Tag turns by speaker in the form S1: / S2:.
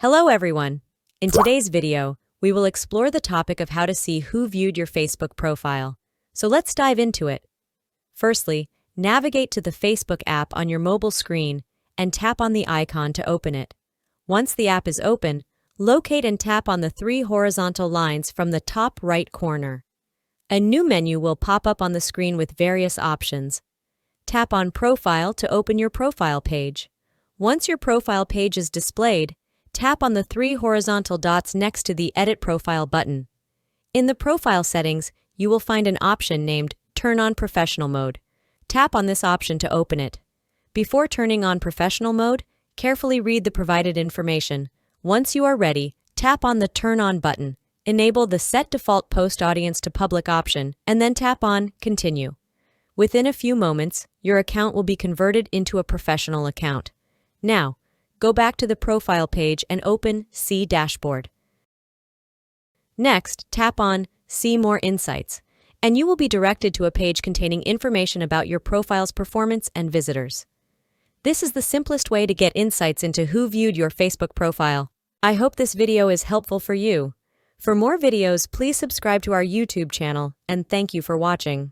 S1: Hello everyone! In today's video, we will explore the topic of how to see who viewed your Facebook profile. So let's dive into it. Firstly, navigate to the Facebook app on your mobile screen and tap on the icon to open it. Once the app is open, locate and tap on the three horizontal lines from the top right corner. A new menu will pop up on the screen with various options. Tap on Profile to open your profile page. Once your profile page is displayed, tap on the three horizontal dots next to the Edit Profile button. In the profile settings, you will find an option named Turn on Professional Mode. Tap on this option to open it. Before turning on Professional Mode, carefully read the provided information. Once you are ready, tap on the Turn On button. Enable the Set Default Post Audience to Public option, and then tap on Continue. Within a few moments, your account will be converted into a professional account. Now, go back to the profile page and open See Dashboard. Next, tap on See More Insights, and you will be directed to a page containing information about your profile's performance and visitors. This is the simplest way to get insights into who viewed your Facebook profile. I hope this video is helpful for you. For more videos, please subscribe to our YouTube channel, and thank you for watching.